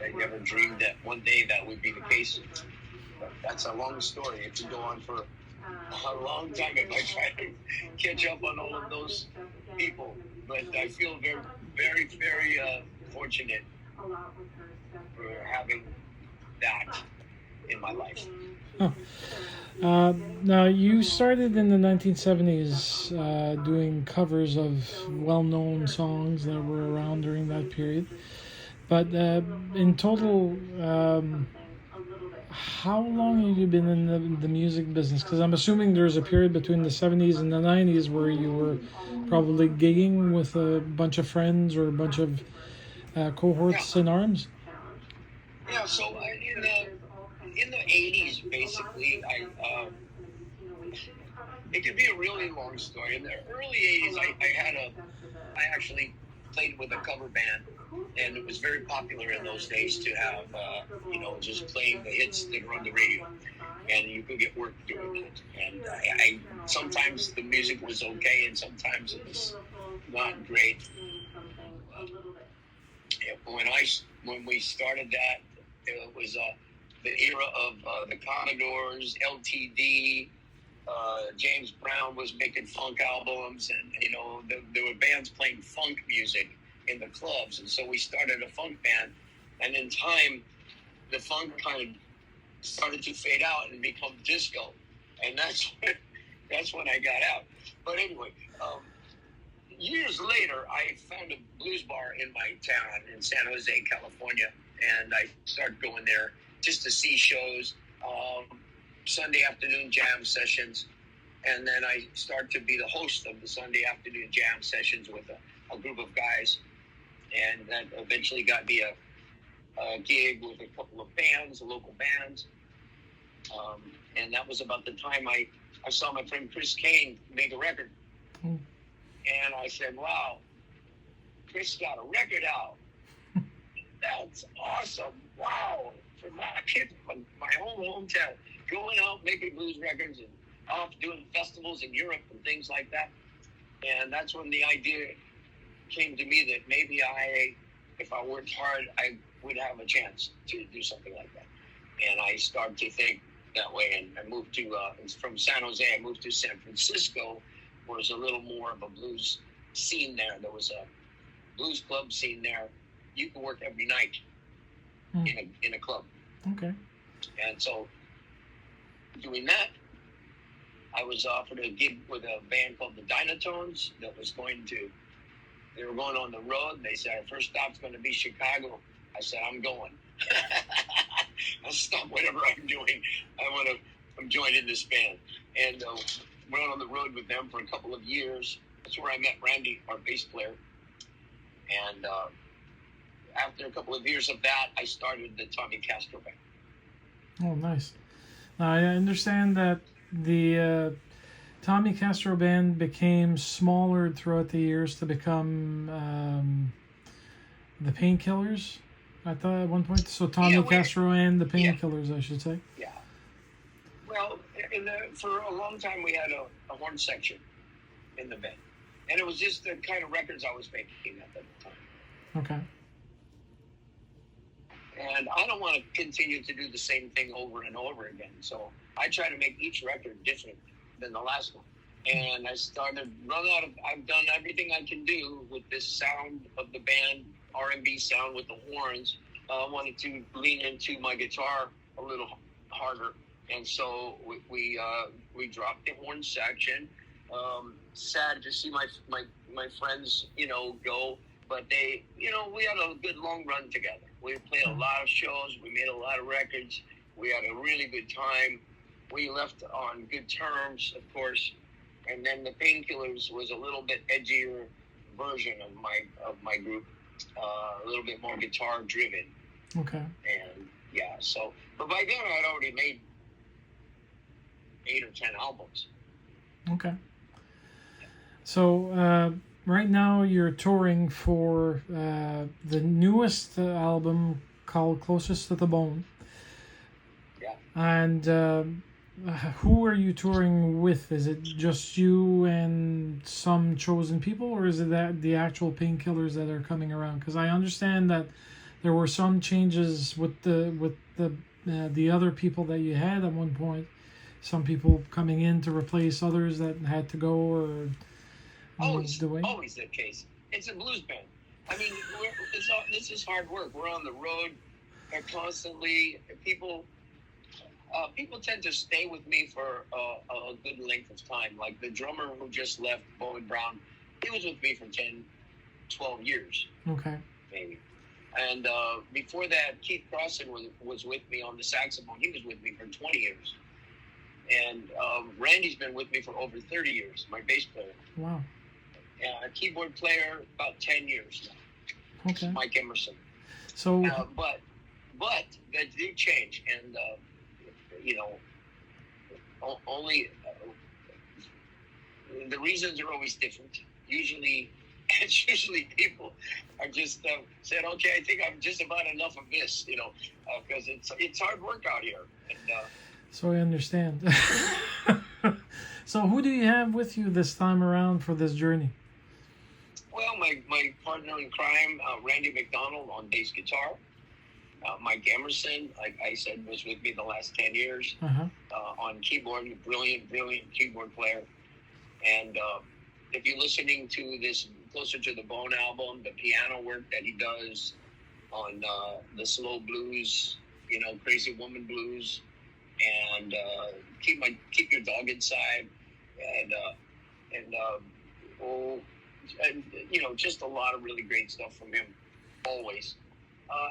I never dreamed that one day that would be the case. But that's a long story. It could go on for a long time if I try to catch up on all of those people. But I feel very, very, very fortunate for having that in my life. Huh. Now, you started in the 1970s doing covers of well-known songs that were around during that period. But in total, how long have you been in the music business? Because I'm assuming there's a period between the 70s and the 90s where you were probably gigging with a bunch of friends or a bunch of cohorts in arms. Yeah, so in the 80s, basically, it could be a really long story. In the early 80s, I actually played with a cover band, and it was very popular in those days to have, just playing the hits that were on the radio, and you could get work doing it. And I sometimes the music was okay, and sometimes it was not great. When we started that, it was the era of the Commodores, LTD. James Brown was making funk albums, and there were bands playing funk music in the clubs, and so we started a funk band. And in time, the funk kind of started to fade out and become disco, and that's when I got out. But anyway, years later, I found a blues bar in my town in San Jose, California, and I started going there just to see shows, Sunday afternoon jam sessions, and then I started to be the host of the Sunday afternoon jam sessions with a group of guys, and that eventually got me a gig with a couple of bands, local bands, and that was about the time I saw my friend Chris Kane make a record. And I said, wow, Chris got a record out. That's awesome. Wow. From my kid from my hometown, going out making blues records and off doing festivals in Europe and things like that. And that's when the idea came to me that maybe if I worked hard, I would have a chance to do something like that. And I started to think that way, and I moved to, from San Jose, I moved to San Francisco, where there's a little more of a blues scene there. There was a blues club scene there. You could work every night in a club. Okay. And so, doing that, I was offered a gig with a band called the Dynatones they were going on the road. They said, our first stop's going to be Chicago. I said, I'm going. I'll stop whatever I'm doing. I'm joining this band. And went on the road with them for a couple of years. That's where I met Randy, our bass player. And after a couple of years of that, I started the Tommy Castro band. Oh, nice. Now, I understand that the Tommy Castro band became smaller throughout the years to become the Painkillers, I thought at one point. So Tommy Castro and the Painkillers, I should say. Yeah. Well, for a long time, we had a horn section in the band. And it was just the kind of records I was making at the time. Okay. And I don't want to continue to do the same thing over and over again. So I try to make each record different than the last one. And I started I've done everything I can do with this sound of the band, R&B sound with the horns. I wanted to lean into my guitar a little harder. And so we dropped the horn section. Sad to see my friends, go, but they, we had a good long run together. We played a lot of shows. We made a lot of records. We had a really good time. We left on good terms, of course. And then the Painkillers was a little bit edgier version of my group, a little bit more guitar driven. Okay. And yeah, so, but by then I had already made 8 or 10 albums. Okay. So right now you're touring for the newest album called Closest to the Bone. Yeah. And who are you touring with? Is it just you and some chosen people, or is it that the actual Painkillers that are coming around? Because I understand that there were some changes with the other people that you had at one point. Some people coming in to replace others that had to go or moved away. Always the case. It's a blues band. I mean, this is hard work. We're on the road constantly. People tend to stay with me for a good length of time. Like the drummer who just left, Bowen Brown, he was with me for 10, 12 years. Okay. Maybe. And before that, Keith Crossan was with me on the saxophone. He was with me for 20 years. And Randy's been with me for over 30 years, my bass player. Wow. Keyboard player, about 10 years now. Okay. Mike Emerson. So, but that did change, and only the reasons are always different. Usually people are just said, okay, I think I'm just about enough of this, because it's hard work out here. And, so I understand. So who do you have with you this time around for this journey? Well, my partner in crime, Randy McDonald on bass guitar. Mike Emerson, like I said, was with me the last 10 years on keyboard. Brilliant keyboard player. And if you're listening to this Closer to the Bone album, the piano work that he does on the slow blues, Crazy Woman blues, and keep your dog inside, and just a lot of really great stuff from him, always.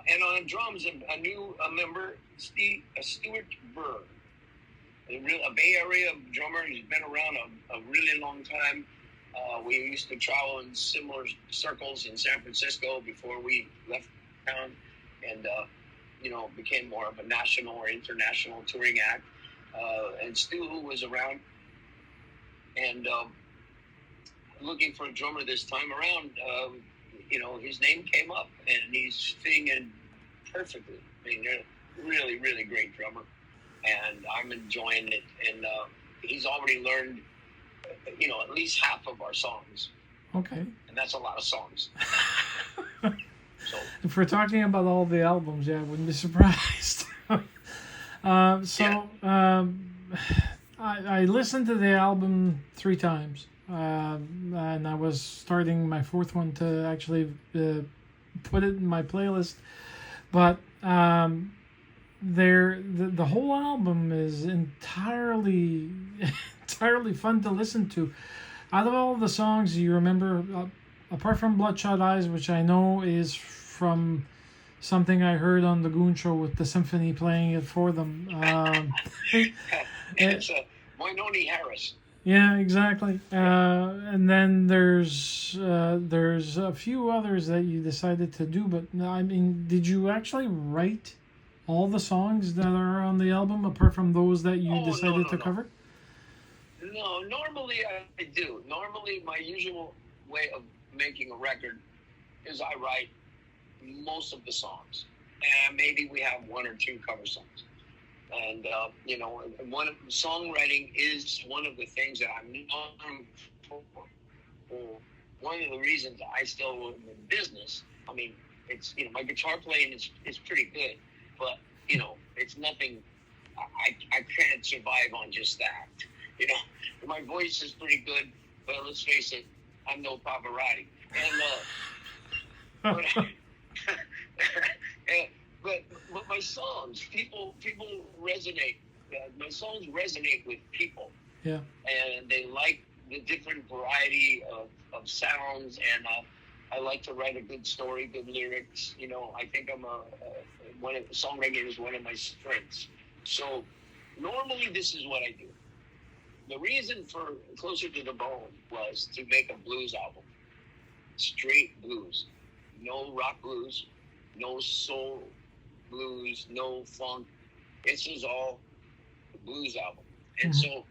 And on drums, a new member, Stuart Burr, a Bay Area drummer. He's been around a really long time. We used to travel in similar circles in San Francisco before we left town, and became more of a national or international touring act. And Stu was around, and looking for a drummer this time around. His name came up, and he's fitting in perfectly. I mean, they're really, really great drummer, and I'm enjoying it. And he's already learned, at least half of our songs. Okay. And that's a lot of songs. So, if we're talking about all the albums, yeah, I wouldn't be surprised. I listened to the album 3 times. And I was starting my 4th one to actually put it in my playlist, but the whole album is entirely fun to listen to. Out of all the songs you remember, apart from Bloodshot Eyes, which I know is from something I heard on the Goon Show with the symphony playing it for them. It's Moinoni Harris. Yeah, exactly. And then there's a few others that you decided to do, but I mean, did you actually write all the songs that are on the album apart from those that you decided to cover? No, normally I do. Normally my usual way of making a record is I write most of the songs, and maybe we have 1 or 2 cover songs. And songwriting is one of the things that I'm known for. One of the reasons I still am in business. I mean, it's my guitar playing is pretty good, but it's nothing. I can't survive on just that. My voice is pretty good, but let's face it, I'm no Pavarotti. But my songs, people resonate. My songs resonate with people. Yeah. And they like the different variety of sounds, and I like to write a good story, good lyrics. I think songwriting is one of my strengths. So normally this is what I do. The reason for Closer to the Bone was to make a blues album. Straight blues. No rock blues, no soul blues, no funk. This is all the blues album. And so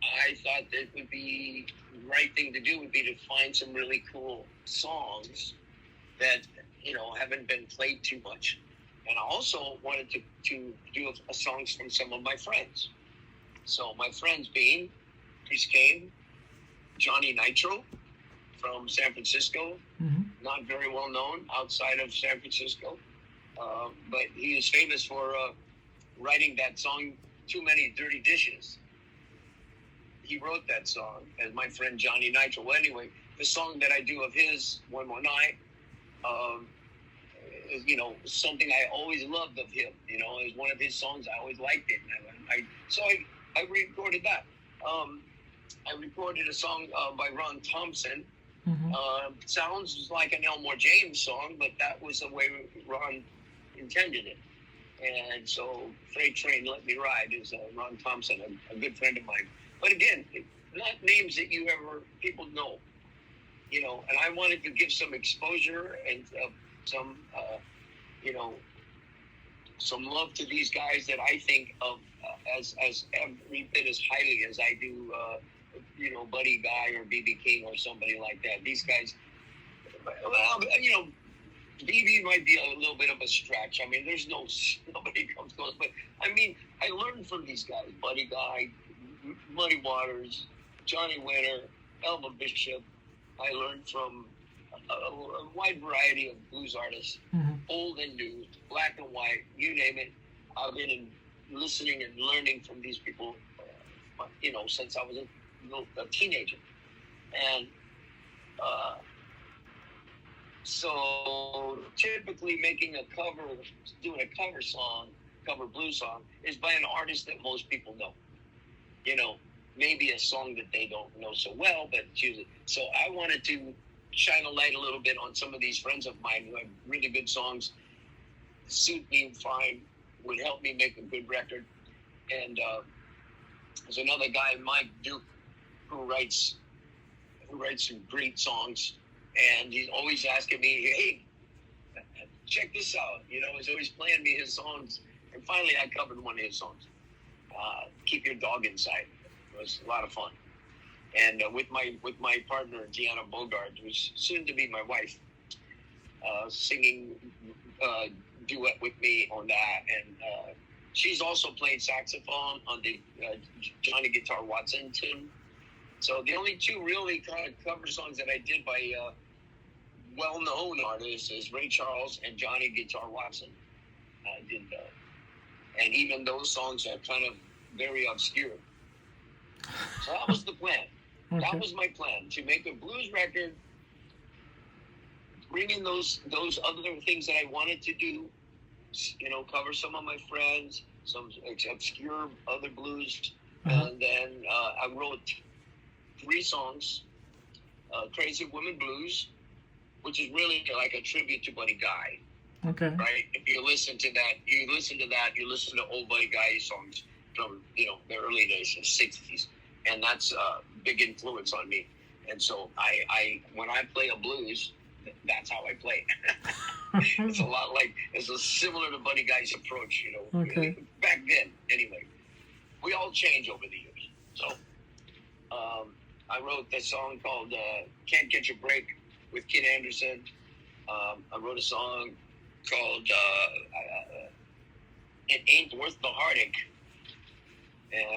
I thought that would be the right thing to do would be to find some really cool songs that, haven't been played too much. And I also wanted to do a songs from some of my friends. So my friends being Chris Kane, Johnny Nitro from San Francisco, not very well known outside of San Francisco, but he is famous for writing that song, Too Many Dirty Dishes. He wrote that song, as my friend Johnny Nitro. Well, anyway, the song that I do of his, One More Night, is, you know, something I always loved of him. You know, it was one of his songs. I always liked it. So I recorded that. I recorded a song by Ron Thompson. Sounds like an Elmore James song, but that was the way Ron intended it. And so Freight Train Let Me Ride is Ron Thompson, a good friend of mine. But again, not names that people know, you know, and I wanted to give some exposure and some, you know, some love to these guys that I think of as every bit as highly as I do, you know, Buddy Guy or B.B. King or somebody like that. These guys, well, you know, B.B. might be a little bit of a stretch. I mean, nobody comes close. But, I mean, I learned from these guys, Buddy Guy, Muddy Waters, Johnny Winter, Elva Bishop. I learned from a wide variety of blues artists, old and new, black and white, you name it. I've been listening and learning from these people, you know, since I was a teenager. And so typically doing a cover blues song, is by an artist that most people know. You know, maybe a song that they don't know so well, but usually. So I wanted to shine a light a little bit on some of these friends of mine who have really good songs, suit me fine, would help me make a good record. And there's another guy, Mike Duke, who writes some great songs, and he's always asking me, hey, check this out. You know, he's always playing me his songs. And finally, I covered one of his songs, Keep Your Dog Inside. It was a lot of fun. And with my partner, Deanna Bogart, who's soon to be my wife, singing duet with me on that. And she's also played saxophone on the Johnny Guitar Watson tune. So the only two really kind of cover songs that I did by well-known artists is Ray Charles and Johnny Guitar Watson. I did and even those songs are kind of very obscure. So that was the plan. Okay. That was my plan, to make a blues record, bring in those other things that I wanted to do, you know, cover some of my friends, some obscure other blues, and then I wrote 3 songs, Crazy Woman Blues, which is really like a tribute to Buddy Guy. Okay. Right? If you listen to that, you listen to old Buddy Guy songs from, you know, the early days, the 60s. And that's a big influence on me. And so I when I play a blues, that's how I play. It's similar to Buddy Guy's approach, you know. Okay. Back then, anyway. We all change over the years. So I wrote this song called Can't Catch a Break with Kid Anderson. I wrote a song called It Ain't Worth the Heartache,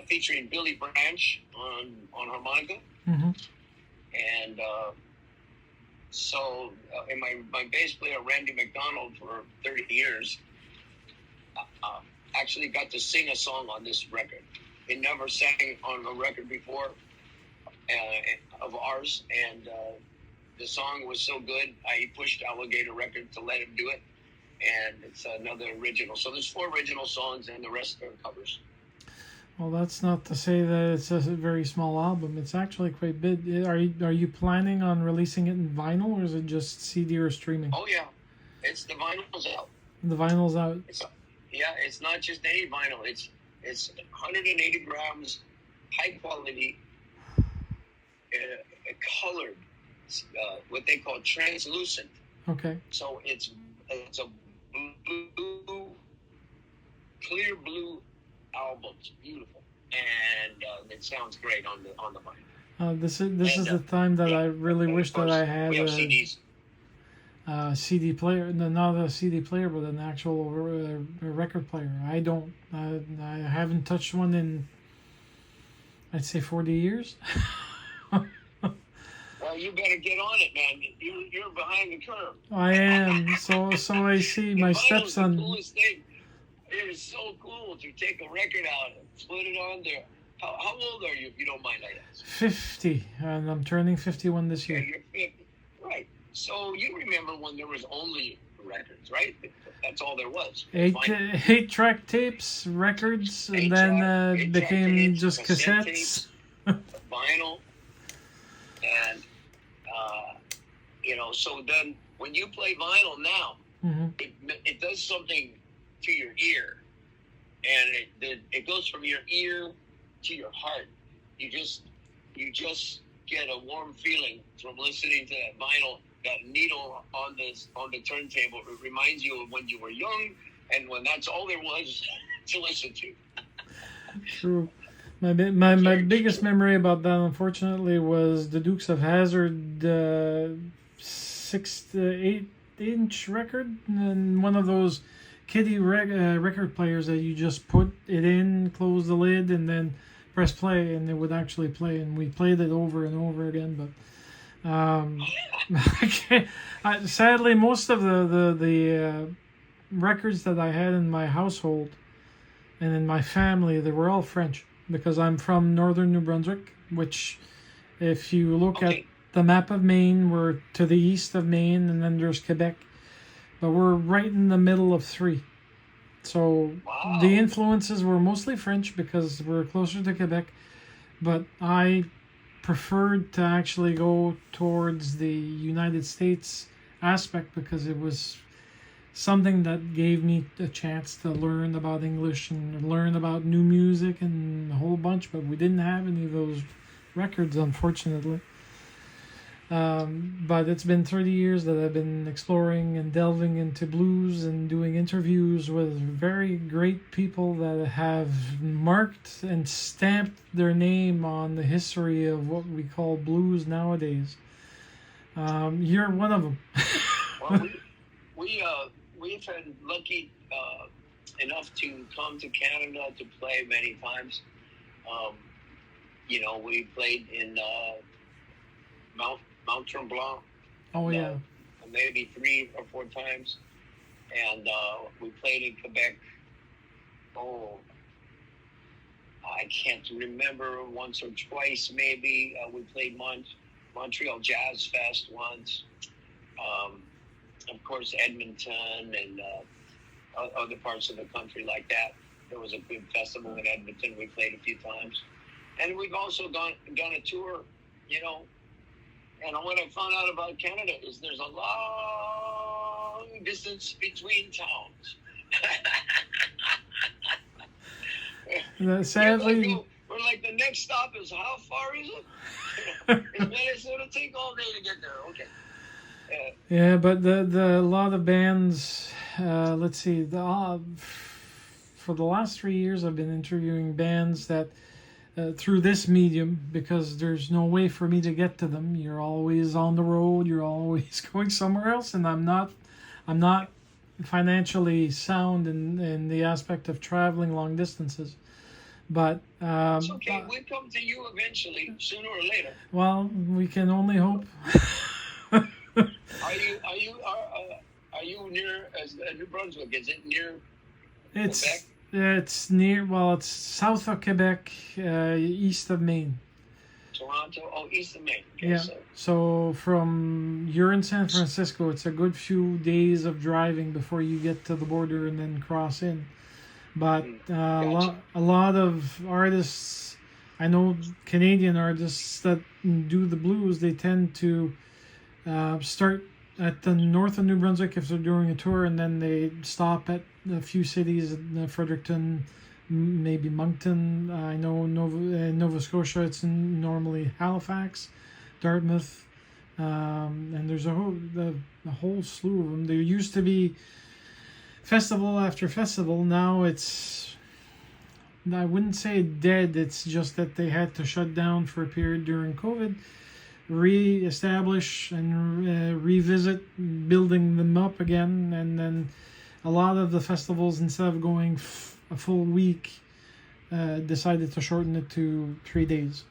featuring Billy Branch on harmonica. And and my bass player, Randy McDonald, for 30 years, actually got to sing a song on this record. He never sang on a record before of ours, and the song was so good, I pushed Alligator Records to let him do it, and it's another original. So there's 4 original songs, and the rest are covers. Well, that's not to say that it's a very small album. It's actually quite big. Are you planning on releasing it in vinyl, or is it just CD or streaming? Oh yeah, the vinyl's out. The vinyl's out. It's not just any vinyl. It's 180 grams, high quality, colored, what they call translucent. Okay. So it's a blue, clear blue album. It's beautiful, and it sounds great on the vinyl. This is the time that I really wish that I had we have CDs. CD player, not a CD player, but an actual record player. I don't. I haven't touched one in, I'd say, 40 years. Well, you better get on it, man. You're behind the curve. I am. So I see my Vinyl's stepson. the coolest thing. It is so cool to take a record out and put it on there. How old are you, if you don't mind I ask? 50, and I'm turning 51 this Yeah, year. you're 50. Right. So you remember when there was only records, right? That's all there was. Eight track tapes, records, and then it became tapes, just cassette cassettes. Vinyl. And, so then when you play vinyl now, Mm-hmm. it does something to your ear. And it goes from your ear to your heart. You just get a warm feeling from listening to that vinyl, that needle on the turntable. It reminds you of when you were young and when that's all there was to listen to. True. My biggest memory about that, unfortunately, was the Dukes of Hazzard 6 to 8-inch record, and one of those kiddie record players that you just put it in, close the lid, and then press play, and it would actually play. And we played it over and over again. But sadly, most of the records that I had in my household and in my family, they were all French, because I'm from northern New Brunswick, which, if you look at the map of Maine, we're to the east of Maine, and then there's Quebec. But we're right in the middle of three. So the influences were mostly French because we're closer to Quebec. But I preferred to actually go towards the United States aspect because it was something that gave me a chance to learn about English and learn about new music and a whole bunch. But we didn't have any of those records, unfortunately. But it's been 30 years that I've been exploring and delving into blues and doing interviews with very great people that have marked and stamped their name on the history of what we call blues nowadays. You're one of them. Well, we've been lucky enough to come to Canada to play many times. We played in Mount Tremblant. Oh, yeah. Maybe 3 or 4 times. And we played in Quebec. I can't remember, once or twice maybe. We played Montreal Jazz Fest once. Of course, Edmonton and other parts of the country like that. There was a good festival in Edmonton. We played a few times. And we've also done a tour, And what I found out about Canada is there's a long distance between towns. Sadly, we're like, the next stop is, how far is it? It's going to take all day to get there. Okay. Yeah, but the a lot of bands. Let's see. For the last 3 years, I've been interviewing bands that. Through this medium, because there's no way for me to get to them. You're always on the road. You're always going somewhere else, and I'm not financially sound in the aspect of traveling long distances. But it's okay. We'll come to you eventually, sooner or later. Well, we can only hope. Are you near New Brunswick? Is it near Quebec? It's near, it's south of Quebec, east of Maine. Toronto, east of Maine. Okay, yeah. So you're in San Francisco, it's a good few days of driving before you get to the border and then cross in. But gotcha. a lot of artists, I know Canadian artists that do the blues, they tend to start at the north of New Brunswick if they're doing a tour, and then they stop at a few cities in Fredericton, maybe Moncton. I know Nova Scotia, it's normally Halifax, Dartmouth, and there's a whole slew of them. There used to be festival after festival. Now it's, I wouldn't say dead, it's just that they had to shut down for a period during COVID, re-establish and revisit building them up again, and then a lot of the festivals, instead of going a full week, decided to shorten it to 3 days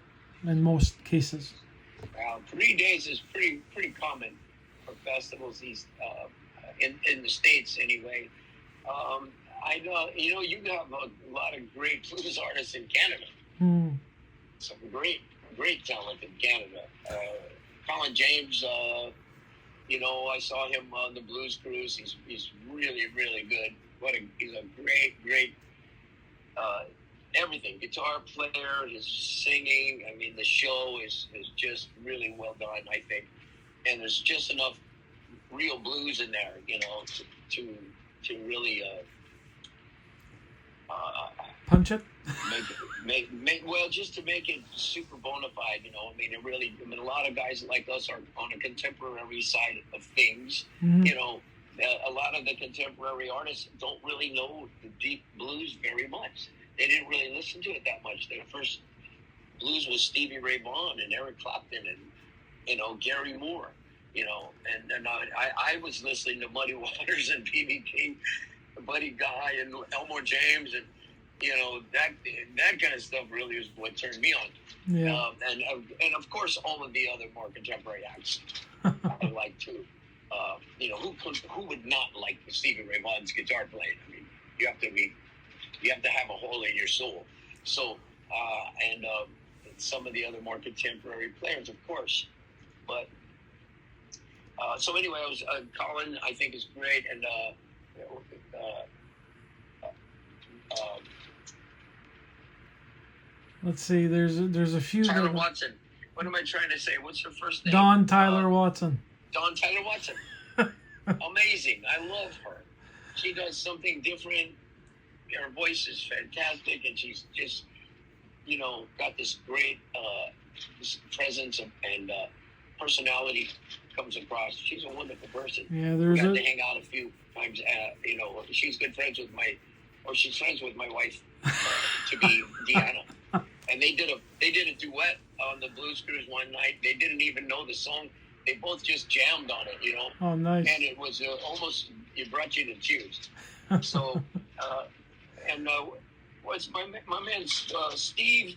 in most cases. 3 days is pretty common for festivals in the States anyway. I know you have a lot of great blues artists in Canada. Hmm. Some great talent in Canada. Colin James, I saw him on the Blues Cruise. He's really good. He's a great everything. Guitar player, his singing. I mean, the show is just really well done, I think. And there's just enough real blues in there, to really Punch it. just to make it super bona fide. I mean, a lot of guys like us are on a contemporary side of things. Mhm. A lot of the contemporary artists don't really know the deep blues very much. They didn't really listen to it that much. Their first blues was Stevie Ray Vaughan and Eric Clapton and Gary Moore. And I was listening to Muddy Waters and B.B. King, Buddy Guy and Elmore James, and that kind of stuff really is what turned me on. Yeah. And of course all of the other more contemporary acts I like too. Who would not like Stevie Ray Vaughan's guitar playing? I mean, you have to have a hole in your soul. So and some of the other more contemporary players, of course. But so anyway, I was Colin. I think is great, and let's see. There's a few. Tyler Watson. What am I trying to say? What's her first name? Dawn Tyler Watson. Dawn Tyler Watson. Amazing. I love her. She does something different. Her voice is fantastic, and she's just, got this great this presence and personality comes across. She's a wonderful person. Yeah, we got to hang out a few times. She's she's friends with my wife, to be Deanna. And they did a duet on the Blues Cruise one night. They didn't even know the song. They both just jammed on it, Oh, nice. And it was almost, it brought you to tears. So, what's my man Steve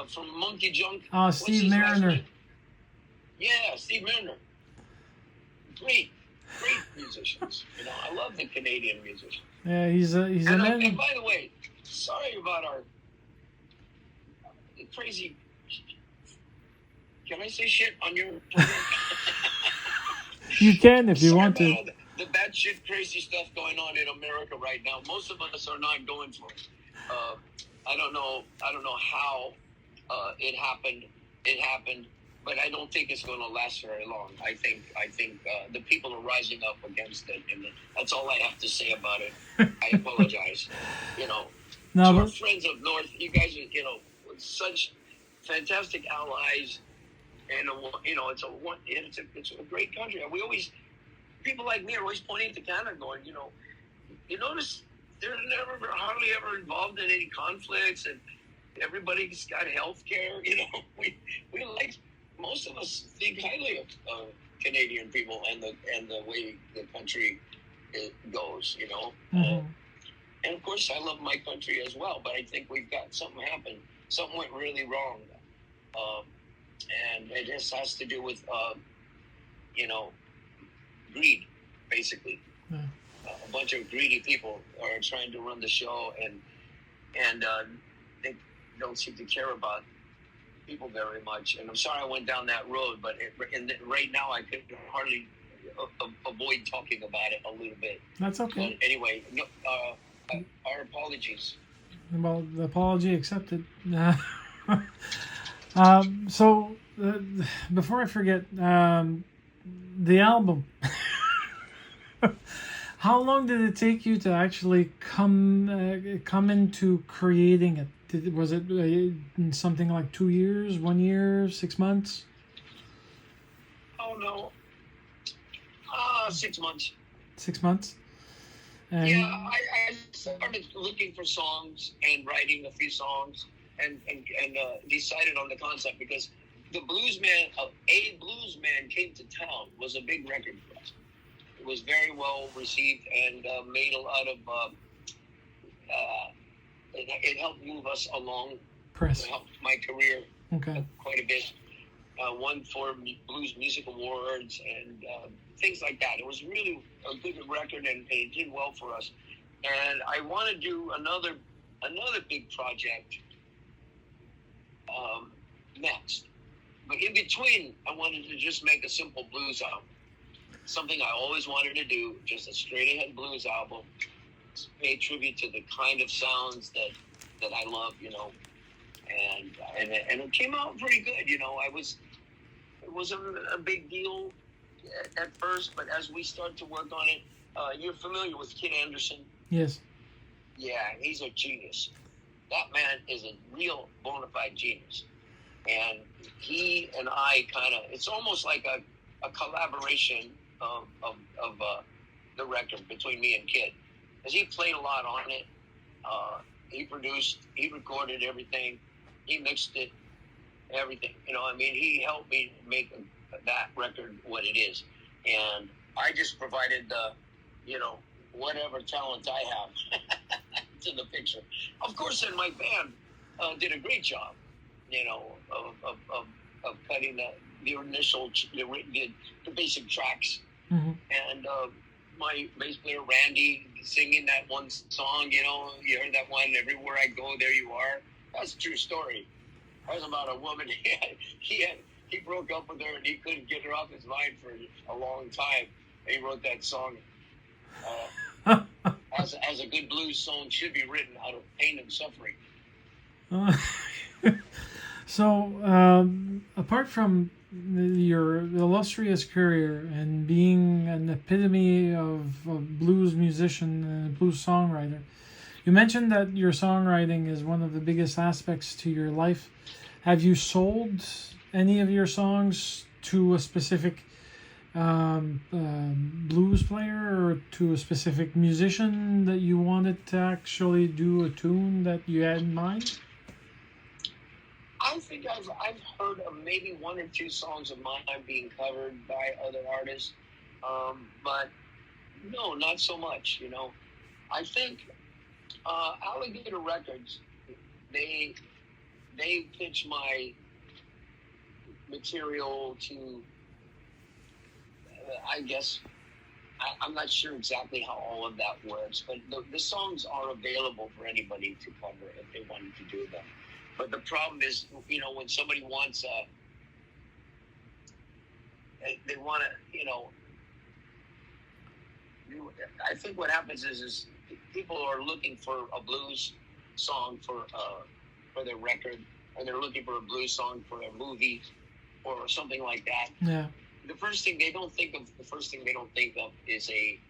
from Monkey Junk? Steve Mariner. Yeah, Steve Mariner. Great musicians. I love the Canadian musicians. Yeah, he's and by the way, sorry about our crazy. Can I say shit on your program? You can if you want to. The batshit crazy stuff going on in America right now. Most of us are not going for it. I don't know how it happened. It happened, but I don't think it's going to last very long. I think the people are rising up against it, and that's all I have to say about it. I apologize. No, to our friends up north, you guys are such fantastic allies, and it's a great country. And people like me are always pointing to Canada, going, you notice they're hardly ever involved in any conflicts, and everybody's got health care. We like, most of us think highly of Canadian people and the way the country goes. Mm-hmm. And of course, I love my country as well, but I think we've got something happen. Something went really wrong, and it just has to do with greed, basically. Yeah. A bunch of greedy people are trying to run the show, and they don't seem to care about people very much. And I'm sorry I went down that road, but right now I could hardly avoid talking about it a little bit. That's okay. But anyway, our apologies. Well, the apology accepted. So, before I forget, the album. How long did it take you to actually come into creating it? Was it something like 2 years, 1 year, 6 months? Oh no, 6 months. 6 months. And yeah, I started looking for songs and writing a few songs, and decided on the concept because a blues man came to town was a big record for us. It was very well received and made a lot of. It helped move us along. Press. It helped my career okay. quite a bit. won 4 Blues Music Awards and things like that. It was really a good record, and it did well for us. And I want to do another big project next. But in between, I wanted to just make a simple blues album. Something I always wanted to do, just a straight-ahead blues album. Pay tribute to the kind of sounds that I love, And it came out pretty good, It wasn't a big deal at first, but as we start to work on it, you're familiar with Kid Anderson? Yes. Yeah, he's a genius. That man is a real bona fide genius. And he and I it's almost like a collaboration of the record between me and Kid. Because he played a lot on it. He produced, he recorded everything. He mixed it, everything. He helped me make that record what it is. And I just provided the, whatever talent I have to the picture. Of course, then my band did a great job, of cutting the initial, the basic tracks. Mm-hmm. And my bass player, Randy, singing that one song, you heard that one, Everywhere I Go, There You Are. That's a true story. That was about a woman. He broke up with her and he couldn't get her off his mind for a long time. And he wrote that song as a good blues song should be written, out of pain and suffering. So, apart from your illustrious career and being an epitome of a blues musician and a blues songwriter, you mentioned that your songwriting is one of the biggest aspects to your life. Have you sold any of your songs to a specific blues player or to a specific musician that you wanted to actually do a tune that you had in mind? I think I've heard of maybe 1 or 2 songs of mine being covered by other artists, but no, not so much. I think Alligator Records, they pitch my material to, I guess, I'm not sure exactly how all of that works, but the songs are available for anybody to cover if they wanted to do them. But the problem is, when somebody wants they want to, I think what happens is people are looking for a blues song for their record, and they're looking for a blues song for a movie or something like that. Yeah. The first thing they don't think of is a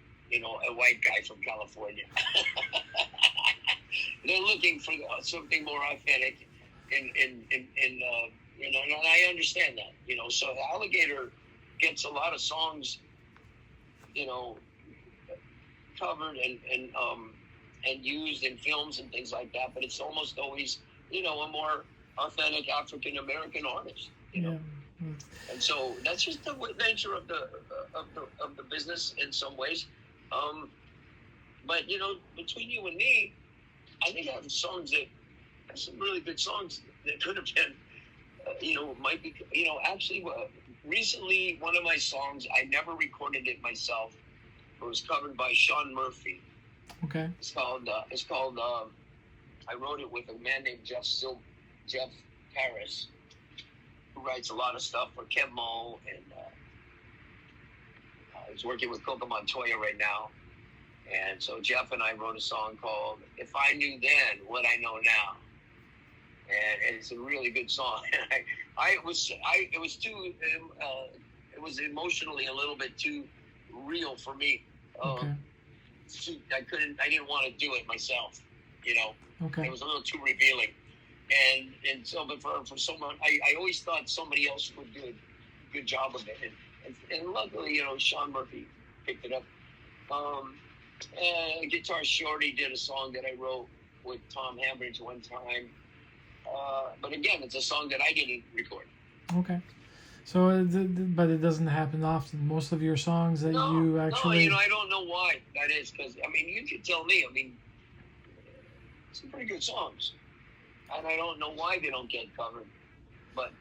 white guy from California. They're looking for something more authentic, and I understand that. So Alligator gets a lot of songs, covered and used in films and things like that, but it's almost always, a more authentic African American artist. Yeah. And so that's just the nature of the business in some ways. But between you and me, I think I have songs some really good songs that could have been, might be, actually, recently one of my songs, I never recorded it myself. It was covered by Sean Murphy. Okay. It's called. I wrote it with a man named Jeff Harris, who writes a lot of stuff for Kevmo, and he's working with Coco Montoya right now. And so Jeff and I wrote a song called "If I Knew Then What I Know Now," and it's a really good song. It was emotionally a little bit too real for me. Okay. I didn't want to do it myself. Okay. It was a little too revealing. And so, but for someone, I always thought somebody else would do a good job of it. And luckily, Sean Murphy picked it up. And Guitar Shorty did a song that I wrote with Tom Hambridge one time. But again, it's a song that I didn't record. Okay. So, but it doesn't happen often. Most of your songs that you actually... No, I don't know why that is, because, you can tell me, some pretty good songs. And I don't know why they don't get covered. But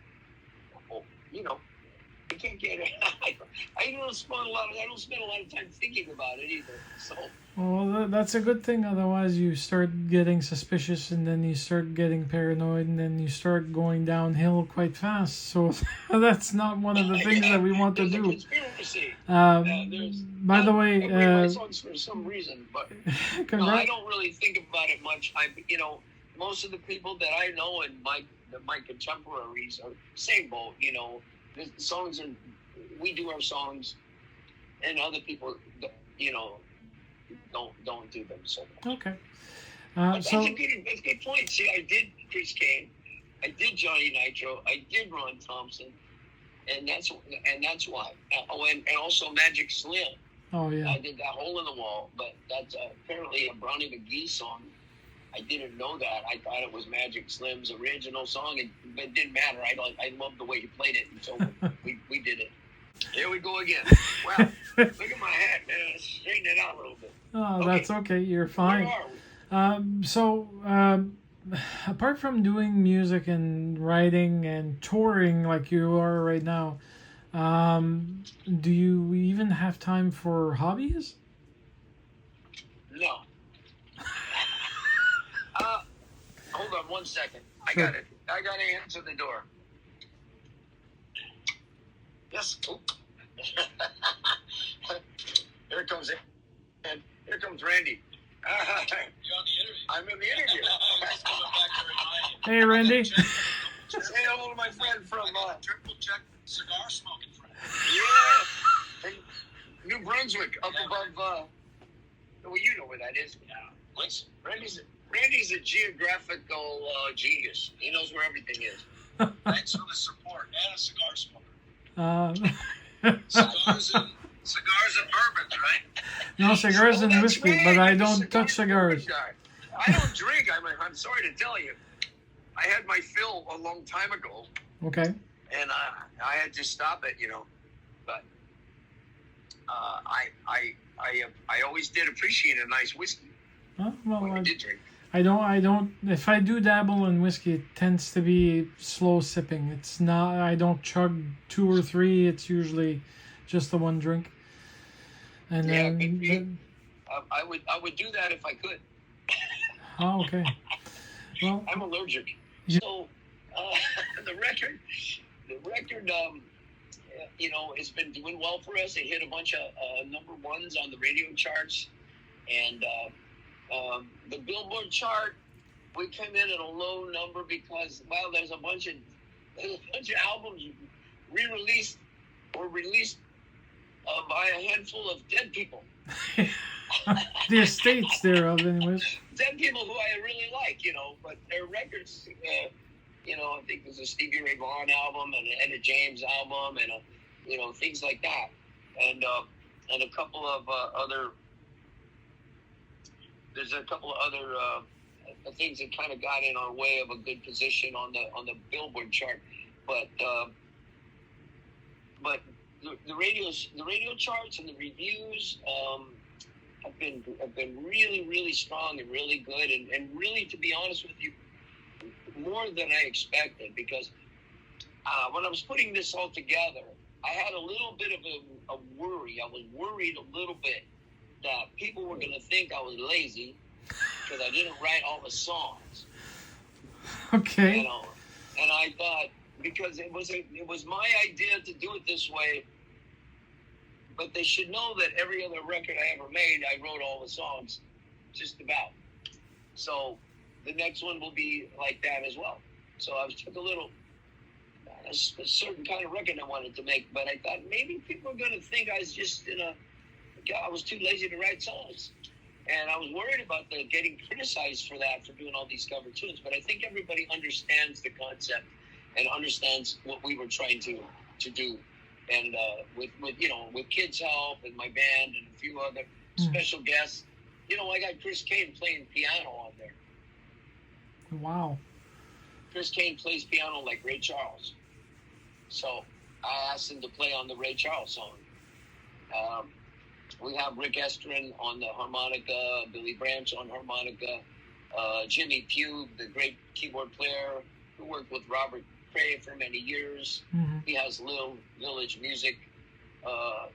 you know, I can't get it. I don't spend a lot of time thinking about it either. So. Well, that's a good thing. Otherwise, you start getting suspicious, and then you start getting paranoid, and then you start going downhill quite fast. So that's not one of the things that we want to There's a do. conspiracy. By the way, my songs for some reason, but no, I don't really think about it much. Most of the people that I know and my contemporaries are same boat. The songs are, we do our songs, and other people, don't do them so much. Okay. That's a good point. See, I did Chris Kane, I did Johnny Nitro, I did Ron Thompson, and that's why. And also Magic Slim. Oh yeah. I did that Hole in the Wall, but that's apparently a Brownie McGee song. I didn't know that. I thought it was Magic Slim's original song, but it didn't matter. I loved the way you played it, and so we did it. Here we go again. Wow, look at my hat, man. Let's straighten it out a little bit. Oh, okay. That's okay. You're fine. Where are we? So, apart from doing music and writing and touring like you are right now, do you even have time for hobbies? No. Hold on 1 second. Sure. I got it. I got to answer the door. Yes. Here comes it. And here comes Randy. You're on the interview. I'm in the interview. Just coming back to remind you. Hey, Randy. Say hello to my friend from Triple check cigar smoking friend. yeah, New Brunswick, up above. Well, you know where that is. Yeah. Please. Randy's a geographical genius. He knows where everything is. Thanks for the support. And a cigar smoker. Cigars and bourbons, right? No, cigars and that's whiskey, right. but I I'm a don't cigar touch cigars. guy. I don't drink. I'm sorry to tell you. I had my fill a long time ago, Okay. and I had to stop it, But I always did appreciate a nice whiskey Huh? Well, when I did drink. I don't. If I do dabble in whiskey, it tends to be slow sipping. It's not. I don't chug 2 or 3. It's usually just the one drink. And Yeah, then. I would do that if I could. Oh, okay. Well, I'm allergic. Yeah. So the record, it's been doing well for us. It hit a bunch of number ones on the radio charts, and the Billboard chart, we came in at a low number because there's a bunch of albums re-released or released by a handful of dead people. the estates thereof, anyways. Dead people who I really like, but their records, I think there's a Stevie Ray Vaughan album and an Etta James album and things like that, and a couple of other. There's a couple of other things that kind of got in our way of a good position on the Billboard chart, but the radio charts and the reviews have been really, really strong and really good, and really, to be honest with you, more than I expected, because when I was putting this all together, I had a little bit of a worry. I was worried a little bit that people were going to think I was lazy because I didn't write all the songs. Okay. And I thought, because it was my idea to do it this way, but they should know that every other record I ever made, I wrote all the songs, just about. So the next one will be like that as well. So I took a certain kind of record I wanted to make, but I thought maybe people are going to think I was just I was too lazy to write songs. And I was worried about getting criticized for that, for doing all these cover tunes. But I think everybody understands the concept and understands what we were trying to do. And with Kids Help and my band and a few other special guests, I got Chris Kane playing piano on there. Wow. Chris Kane plays piano like Ray Charles. So I asked him to play on the Ray Charles song. We have Rick Estrin on the harmonica, Billy Branch on harmonica, Jimmy Pugh, the great keyboard player who worked with Robert Cray for many years. Mm-hmm. He has Little Village Music,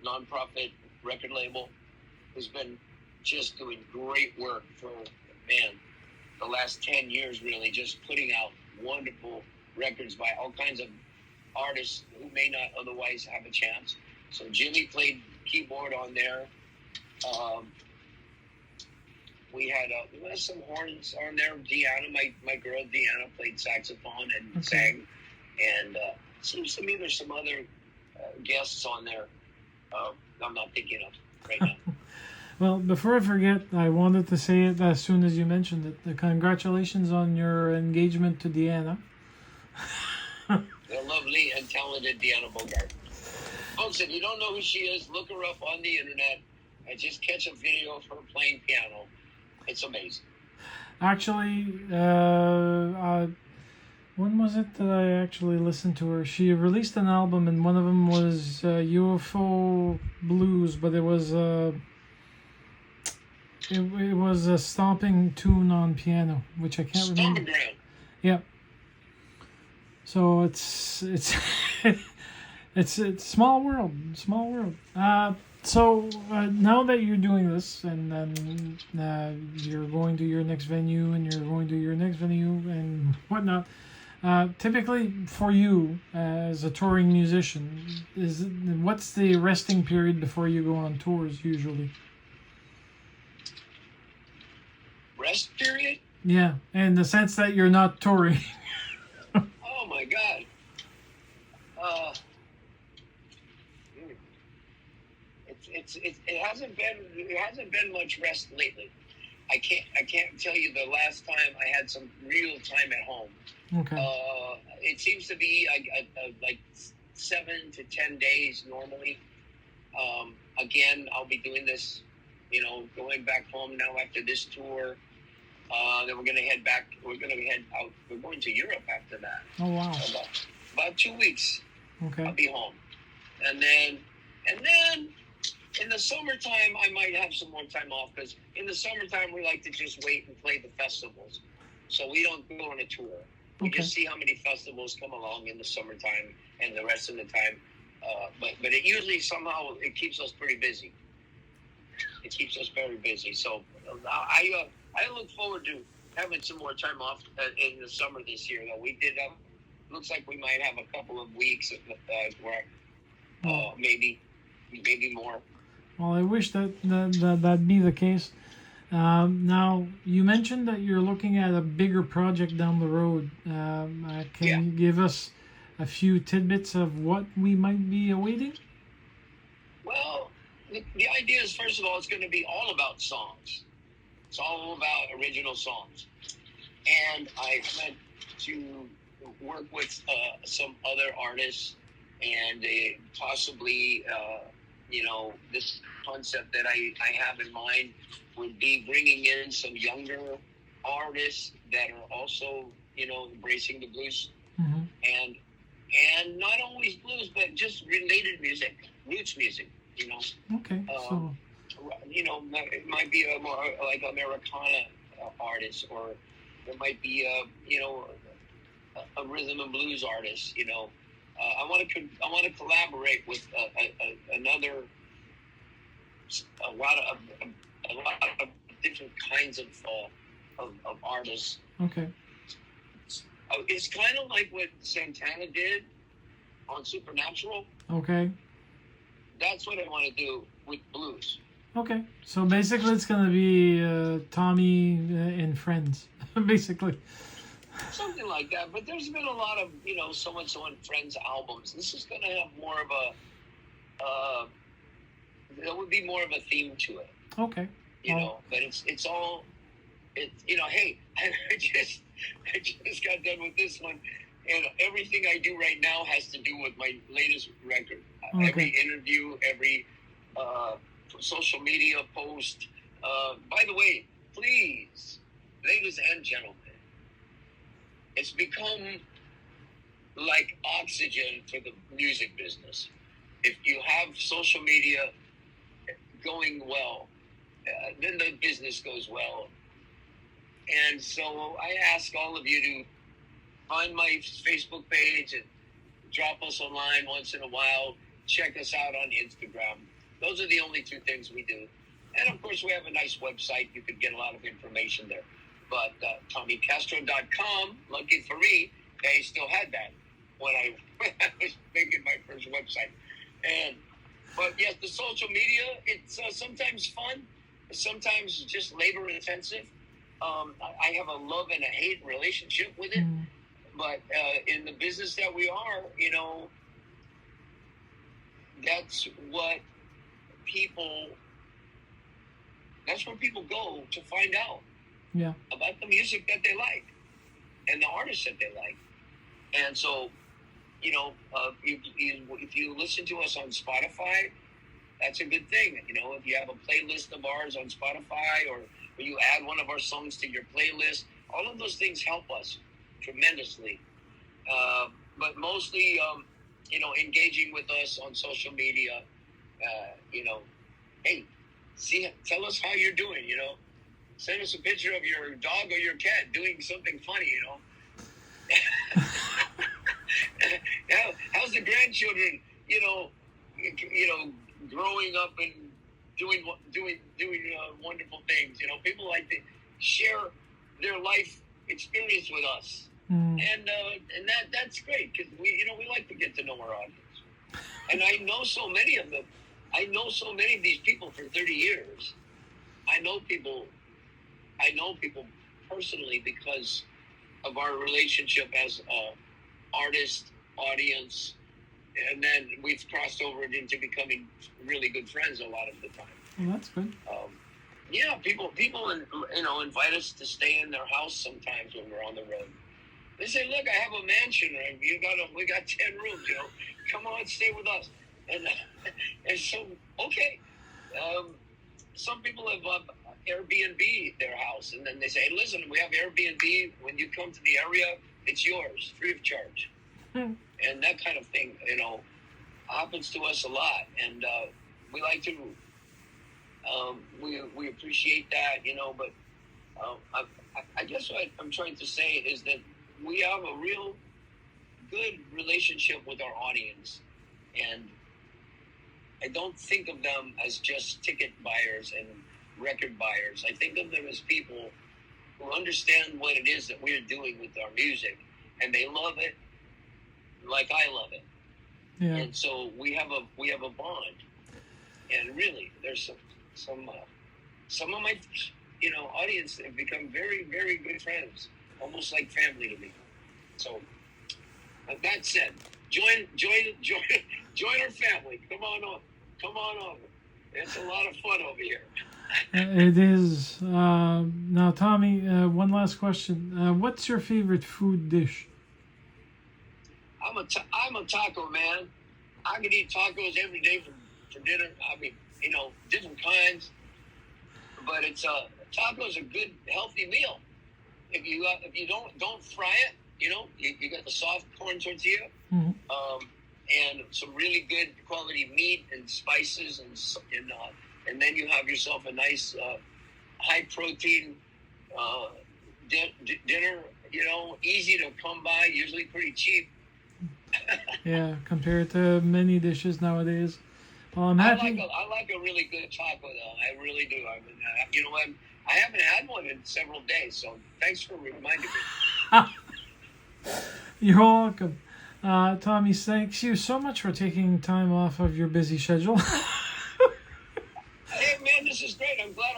nonprofit record label, who's been just doing great work for, man, the last 10 years, really, just putting out wonderful records by all kinds of artists who may not otherwise have a chance. So Jimmy played keyboard on there. We had some horns on there. Deanna, my girl Deanna, played saxophone and sang. And seems to me there's some other guests on there I'm not thinking of right now. Well, before I forget, I wanted to say it as soon as you mentioned it. Congratulations on your engagement to Deanna. The lovely and talented Deanna Bogart. Folks, if you don't know who she is, look her up on the internet and just catch a video of her playing piano. It's amazing. Actually, when was it that I actually listened to her? She released an album, and one of them was UFO Blues, but it was it was a stomping tune on piano, which I can't remember. Stomping Ground. Yeah. So it's it's small world, small world. So now that you're doing this, and then you're going to your next venue, and you're going to your next venue, and whatnot. Typically, for you as a touring musician, what's the resting period before you go on tours usually? Rest period? Yeah, in the sense that you're not touring. Oh my God. It hasn't been much rest lately. I can't tell you the last time I had some real time at home. Okay. It seems to be like 7 to 10 days normally. Again, I'll be doing this, going back home now after this tour. Then we're going to head back. We're going to head out. We're going to Europe after that. Oh, wow. About 2 weeks. Okay. I'll be home. And then in the summertime, I might have some more time off, because in the summertime, we like to just wait and play the festivals. So we don't go on a tour. We just see how many festivals come along in the summertime, and the rest of the time. But it usually somehow it keeps us pretty busy. It keeps us very busy. So I look forward to having some more time off in the summer this year. Though we did have, looks like we might have a couple of weeks where maybe more. Well, I wish that'd be the case. Now, you mentioned that you're looking at a bigger project down the road. Can you give us a few tidbits of what we might be awaiting? Well, the idea is, first of all, it's going to be all about songs. It's all about original songs. And I meant to work with some other artists, and possibly, this concept that I have in mind would be bringing in some younger artists that are also, embracing the blues. Mm-hmm. And not always blues, but just related music, roots music, Okay. It might be a more like Americana artist, or there might be a rhythm and blues artist. I want to collaborate with a lot of different kinds of artists. Okay. It's kind of like what Santana did on Supernatural. Okay. That's what I want to do with blues. Okay. So basically, it's gonna be Tommy and Friends, basically. Something like that. But there's been a lot of So and So and Friends albums. This is gonna have more of a there would be more of a theme to it. Okay. But it's all hey, I just got done with this one, and everything I do right now has to do with my latest record. Okay. Every interview, every social media post. By the way, please, ladies and gentlemen, it's become like oxygen for the music business. If you have social media going well, then the business goes well. And so I ask all of you to find my Facebook page and drop us a line once in a while. Check us out on Instagram. Those are the only two things we do. And, of course, we have a nice website. You could get a lot of information there. But TommyCastro.com, lucky for me, they still had that when I was making my first website. But, yes, the social media, it's sometimes fun. Sometimes just labor intensive. I have a love and a hate relationship with it. Mm. But in the business that we are, that's where people go to find out about the music that they like and the artists that they like. And so, if you listen to us on Spotify, that's a good thing. If you have a playlist of ours on Spotify, or you add one of our songs to your playlist, all of those things help us tremendously. But mostly, engaging with us on social media. Hey, tell us how you're doing. Send us a picture of your dog or your cat doing something funny. How's the grandchildren? Growing up and doing wonderful things. People like to share their life experience with us, and that's great, because we like to get to know our audience. And I know so many of them. I know so many of these people for 30 years. I know people personally because of our relationship as artist, audience, and then we've crossed over into becoming really good friends a lot of the time. Well, that's good. People invite us to stay in their house sometimes when we're on the road. They say, "Look, I have a mansion, and we got 10 rooms. Come on, stay with us." And so, okay. Some people have Airbnb their house, and then they say, "Hey, listen, we have Airbnb. When you come to the area, it's yours, free of charge." And that kind of thing, happens to us a lot, and we like to. We appreciate that, but I guess what I'm trying to say is that we have a real good relationship with our audience, and I don't think of them as just ticket buyers and record buyers. I think of them as people who understand what it is that we're doing with our music, and they love it like I love it. Yeah. And so we have a bond, and really, there's some of my audience have become very, very good friends, almost like family to me. So, with that said, join our family. Come on over. It's a lot of fun over here. It is. Now, Tommy, one last question. What's your favorite food dish? I'm a taco man. I could eat tacos every day for dinner. I mean, different kinds. But taco's a good, healthy meal. If you don't fry it, you got the soft corn tortilla, Mm-hmm. And some really good quality meat and spices, and then you have yourself a nice high protein dinner. Easy to come by, usually pretty cheap. Yeah, compared to many dishes nowadays. Well, I'm happy. I like a really good taco, though. I really do. I mean, I haven't had one in several days, so thanks for reminding me. You're welcome. Tommy, thanks you so much for taking time off of your busy schedule. Hey, man, this is great. I'm glad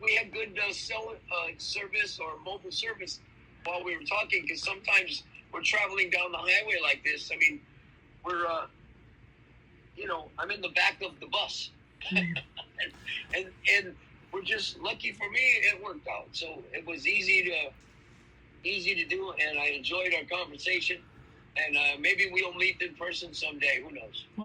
we had good cell service or mobile service while we were talking, because sometimes we're traveling down the highway like this. I mean, we're, I'm in the back of the bus. and we're just lucky for me, it worked out. So it was easy to do, and I enjoyed our conversation. And maybe we'll meet in person someday. Who knows?